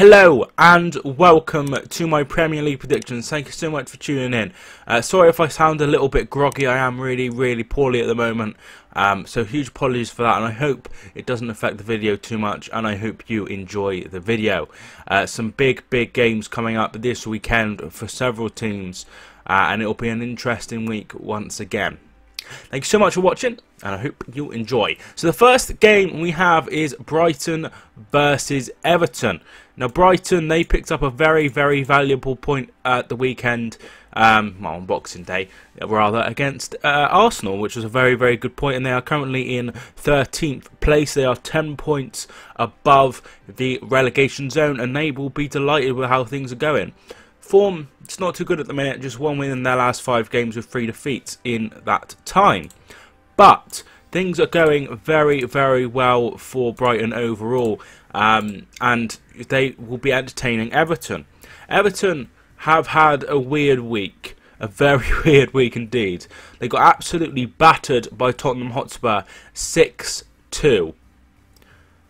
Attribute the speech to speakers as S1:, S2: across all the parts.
S1: Hello and welcome to my Premier League predictions. Thank you so much for tuning in. Sorry if I sound a little bit groggy. I am really poorly at the moment. So huge apologies for that, and I hope it doesn't affect the video too much, and I hope you enjoy the video. Some big games coming up this weekend for several teams, and it'll be an interesting week once again. Thank you so much for watching, and I hope you enjoy. So the first game we have is Brighton versus Everton. Now Brighton, they picked up a very valuable point at the weekend, well, on Boxing Day rather, against Arsenal, which was a very good point, and they are currently in 13th place. They are 10 points above the relegation zone, and they will be delighted with how things are going. Form, it's not too good at the minute, just one win in their last 5 games with 3 defeats in that time. But things are going very well for Brighton overall, and they will be entertaining Everton. Everton have had a weird week, a very weird week indeed. They got absolutely battered by Tottenham Hotspur 6-2.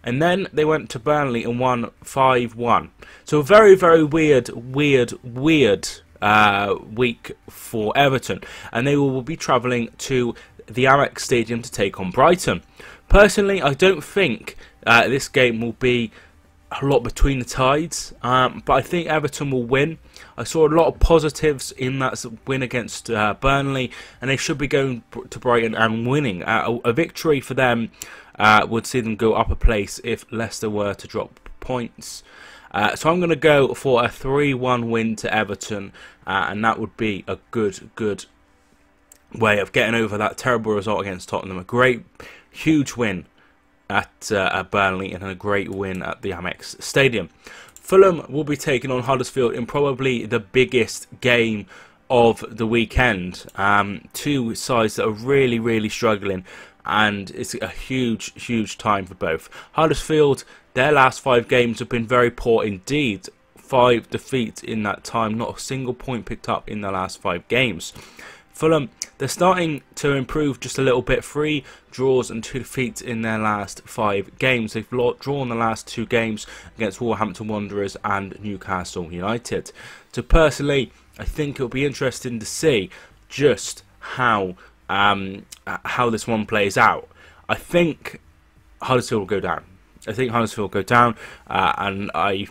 S1: And then they went to Burnley and won 5-1. So a very weird week for Everton. And they will be travelling to the Amex Stadium to take on Brighton. Personally, I don't think this game will be a lot between the tides. But I think Everton will win. I saw a lot of positives in that win against Burnley. And they should be going to Brighton and winning. A victory for them would see them go up a place if Leicester were to drop points. So I'm going to go for a 3-1 win to Everton, and that would be a good way of getting over that terrible result against Tottenham. A great, huge win at Burnley, and a great win at the Amex Stadium. Fulham will be taking on Huddersfield in probably the biggest game of the weekend. Two sides that are really struggling, and it's a huge time for both. Huddersfield, their last 5 games have been very poor indeed. 5 defeats in that time, not a single point picked up in the last 5 games. Fulham, they're starting to improve just a little bit. 3 draws and 2 defeats in their last 5 games. They've drawn the last 2 games against Wolverhampton Wanderers and Newcastle United. So personally, I think it'll be interesting to see just how this one plays out. I think Huddersfield will go down. And I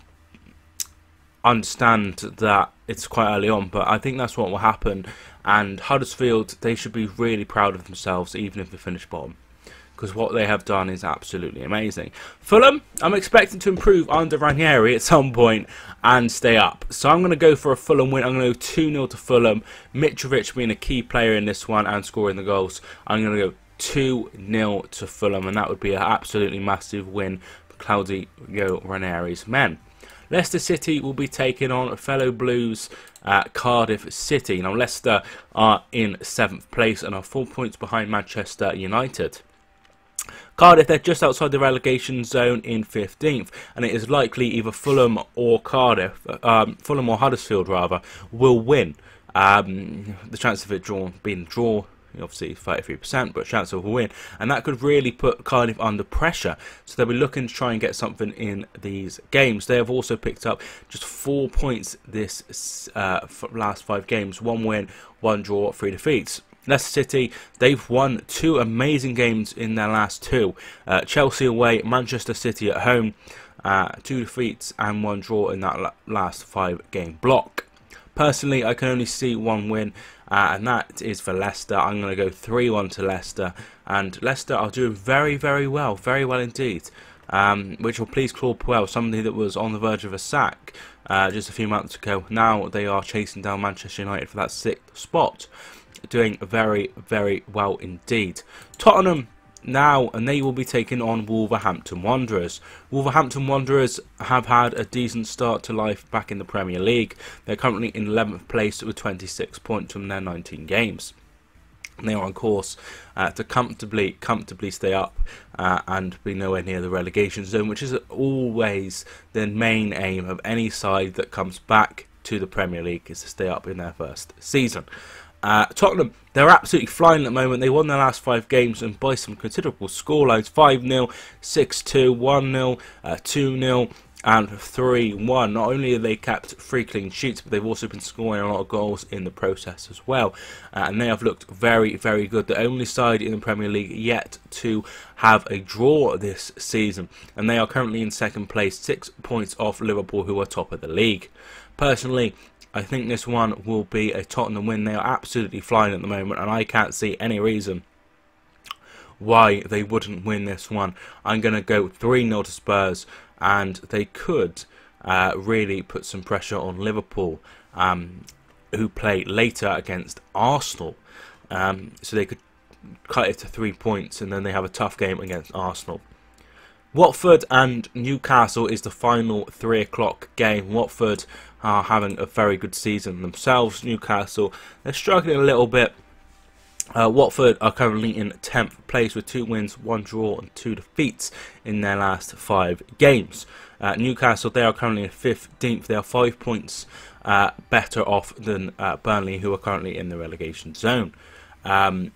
S1: understand that it's quite early on, but I think that's what will happen. And Huddersfield, they should be really proud of themselves, even if they finish bottom, because what they have done is absolutely amazing. Fulham, I'm expecting to improve under Ranieri at some point and stay up. So I'm going to go for a Fulham win. I'm going to go 2-0 to Fulham. Mitrovic being a key player in this one and scoring the goals. I'm going to go 2-0 to Fulham, and that would be an absolutely massive win for Claudio Ranieri's men. Leicester City will be taking on fellow Blues Cardiff City. Now Leicester are in 7th place and are 4 points behind Manchester United. Cardiff, they're just outside the relegation zone in 15th, and it is likely either Fulham or Fulham or Huddersfield rather, will win. The chance of it being a draw, obviously 33%, but chance of a win, and that could really put Cardiff under pressure. So they'll be looking to try and get something in these games. They have also picked up just 4 points this last 5 games: 1 win, 1 draw, 3 defeats. Leicester City, they've won 2 amazing games in their last 2. Chelsea away, Manchester City at home. 2 defeats and 1 draw in that last 5-game block. Personally, I can only see 1 win, and that is for Leicester. I'm going to go 3-1 to Leicester, and Leicester are doing very well indeed, which will please Claude Puel, somebody that was on the verge of a sack just a few months ago. Now they are chasing down Manchester United for that 6th spot, doing very well indeed. Tottenham now, and they will be taking on Wolverhampton Wanderers. Wolverhampton Wanderers have had a decent start to life back in the Premier League. They're currently in 11th place with 26 points from their 19 games. And they are on course to comfortably stay up and be nowhere near the relegation zone, which is always the main aim of any side that comes back to the Premier League, is to stay up in their first season. Tottenham, they're absolutely flying at the moment. They won their last 5 games and by some considerable scorelines: 5-0, 6-2, 1-0, 2-0. and 3-1. Not only have they kept 3 clean sheets, but they've also been scoring a lot of goals in the process as well. And they have looked very, very good. The only side in the Premier League yet to have a draw this season. And they are currently in second place, 6 points off Liverpool, who are top of the league. Personally, I think this one will be a Tottenham win. They are absolutely flying at the moment, and I can't see any reason why they wouldn't win this one. I'm going to go 3-0 to Spurs, and they could really put some pressure on Liverpool, who play later against Arsenal. So they could cut it to 3 points, and then they have a tough game against Arsenal. Watford and Newcastle is the final 3 o'clock game. Watford are having a very good season themselves. Newcastle, they're struggling a little bit. Watford are currently in 10th place with 2 wins, 1 draw and 2 defeats in their last 5 games. Newcastle, they are currently in 15th. They are 5 points better off than Burnley, who are currently in the relegation zone. 1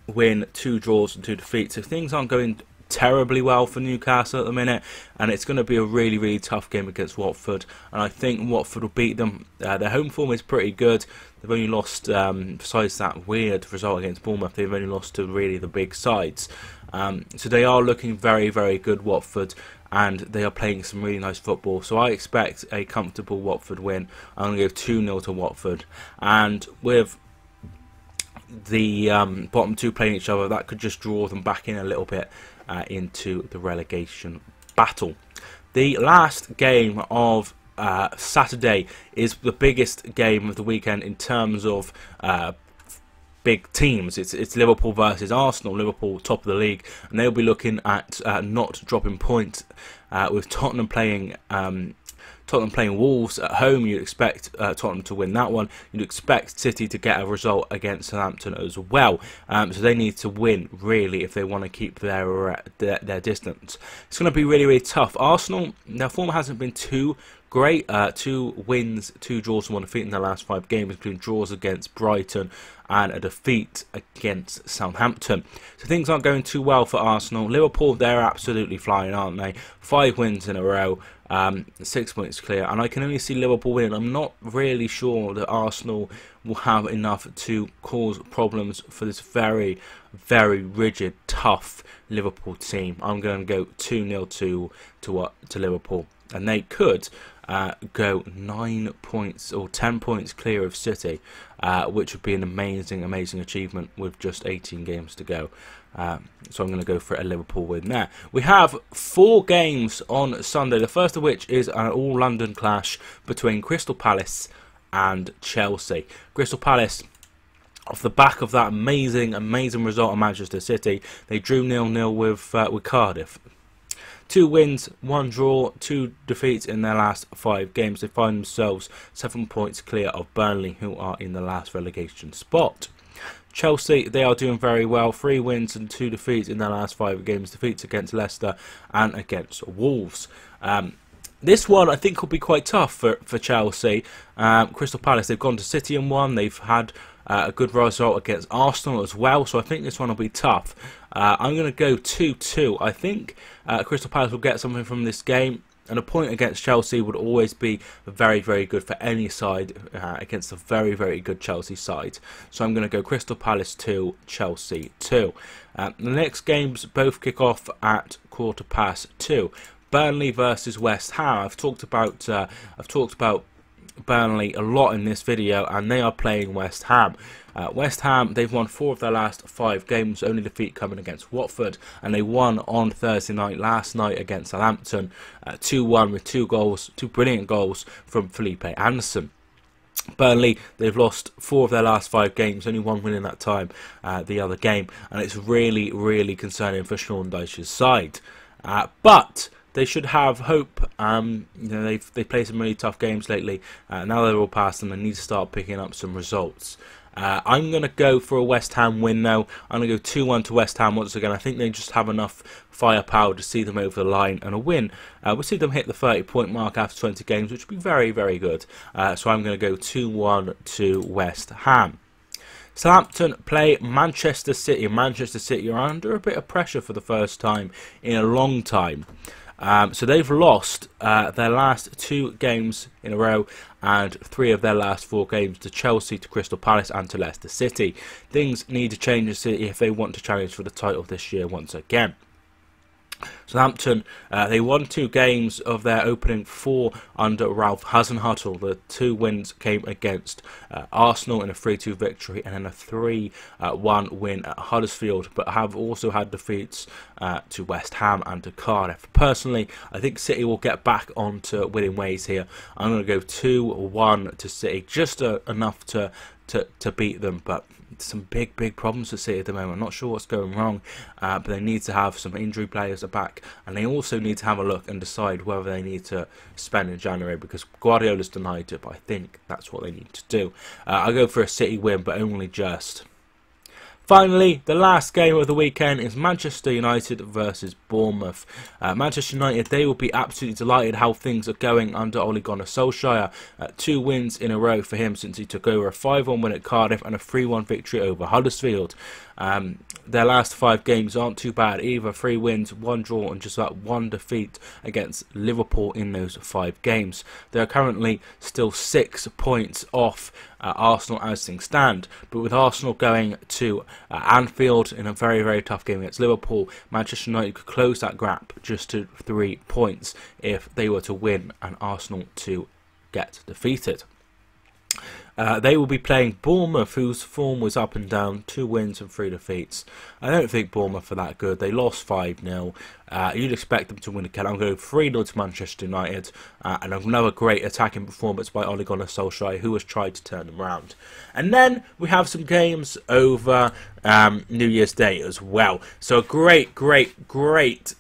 S1: win, 2 draws and 2 defeats. So things aren't going terribly well for Newcastle at the minute, and it's going to be a really, really tough game against Watford, and I think Watford will beat them. Their home form is pretty good. They've only lost, besides that weird result against Bournemouth, they've only lost to really the big sides. So they are looking very, very good, Watford, and they are playing some really nice football. So I expect a comfortable Watford win. I'm going to go 2-0 to Watford, and with the bottom 2 playing each other, that could just draw them back in a little bit into the relegation battle. The last game of Saturday is the biggest game of the weekend in terms of big teams. It's Liverpool versus Arsenal. Liverpool top of the league, and they'll be looking at not dropping points with Tottenham playing Wolves at home. You'd expect Tottenham to win that one. You'd expect City to get a result against Southampton as well. So they need to win, really, if they want to keep their distance. It's going to be really, really tough. Arsenal, their form hasn't been too great. 2 wins, 2 draws and 1 defeat in their last 5 games, including draws against Brighton and a defeat against Southampton. So things aren't going too well for Arsenal. Liverpool, they're absolutely flying, aren't they? 5 wins in a row. 6 points clear, and I can only see Liverpool win. I'm not really sure that Arsenal will have enough to cause problems for this very, very rigid, tough Liverpool team. I'm going to go 2-0 to Liverpool, and they could go 9 points or 10 points clear of City, which would be an amazing, amazing achievement with just 18 games to go. So I'm going to go for a Liverpool win there. We have 4 games on Sunday, the first of which is an all-London clash between Crystal Palace and Chelsea. Crystal Palace, off the back of that amazing, amazing result at Manchester City, they drew 0-0 with Cardiff. 2 wins, 1 draw, 2 defeats in their last 5 games. They find themselves 7 points clear of Burnley, who are in the last relegation spot. Chelsea, they are doing very well. 3 wins and 2 defeats in their last 5 games. Defeats against Leicester and against Wolves. This one I think will be quite tough for Chelsea. Crystal Palace, they've gone to City and won. They've had a good result against Arsenal as well. So I think this one will be tough. I'm going to go 2-2. I think Crystal Palace will get something from this game. And a point against Chelsea would always be very, very good for any side against a very, very good Chelsea side. So I'm going to go Crystal Palace 2, Chelsea 2. The next games both kick off at 2:15. Burnley versus West Ham. I've talked about Burnley a lot in this video, and they are playing West Ham. West Ham, they've won 4 of their last 5 games, only defeat coming against Watford, and they won on Thursday night, last night, against Southampton, 2-1 with 2 goals, 2 brilliant goals from Felipe Anderson. Burnley, they've lost 4 of their last 5 games, only 1 win in that time, the other game, and it's really, really concerning for Sean Dyche's side. But they should have hope. You know, they've played some really tough games lately. Now they're all past them, they need to start picking up some results. I'm going to go for a West Ham win though. I'm going to go 2-1 to West Ham once again. I think they just have enough firepower to see them over the line and a win. We'll see them hit the 30-point mark after 20 games, which would be very, very good. So I'm going to go 2-1 to West Ham. Southampton play Manchester City. Manchester City are under a bit of pressure for the first time in a long time. So they've lost their last 2 games in a row and 3 of their last 4 games to Chelsea, to Crystal Palace and to Leicester City. Things need to change in City if they want to challenge for the title this year once again. Southampton, they won 2 games of their opening 4 under Ralph Hasenhüttl. The 2 wins came against Arsenal in a 3-2 victory and then a 3-1 win at Huddersfield, but have also had defeats to West Ham and to Cardiff. Personally, I think City will get back onto winning ways here. I'm going to go 2-1 to City, just enough to beat them, but some big problems to City at the moment. I'm not sure what's going wrong, but they need to have some injury players back, and they also need to have a look and decide whether they need to spend in January, because Guardiola's denied it, but I think that's what they need to do. I'll go for a City win, but only just. Finally, the last game of the weekend is Manchester United versus Bournemouth. Manchester United, they will be absolutely delighted how things are going under Ole Gunnar Solskjaer. 2 wins in a row for him since he took over, a 5-1 win at Cardiff and a 3-1 victory over Huddersfield. Their last 5 games aren't too bad either. 3 wins, 1 draw and just that 1 defeat against Liverpool in those 5 games. They are currently still 6 points off Arsenal as things stand, but with Arsenal going to Anfield in a very tough game against Liverpool, Manchester United could close that gap just to 3 points if they were to win and Arsenal to get defeated. They will be playing Bournemouth, whose form was up and down, 2 wins and 3 defeats. I don't think Bournemouth are that good. They lost 5-0. You'd expect them to win again. I'm going 3-0 to Manchester United, and another great attacking performance by Ole Gunnar Solskjaer, who has tried to turn them around. And then we have some games over New Year's Day as well. So a great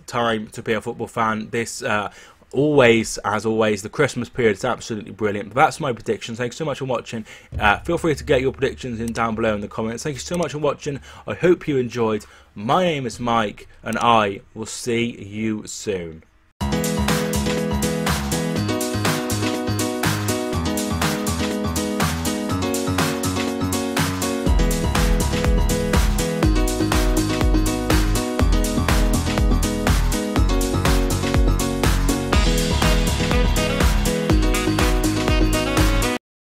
S1: time to be a football fan. This as always, the Christmas period is absolutely brilliant. But that's my predictions. Thanks so much for watching. Feel free to get your predictions in down below in the comments. Thank you so much for watching. I hope you enjoyed. My name is Mike, and I will see you soon.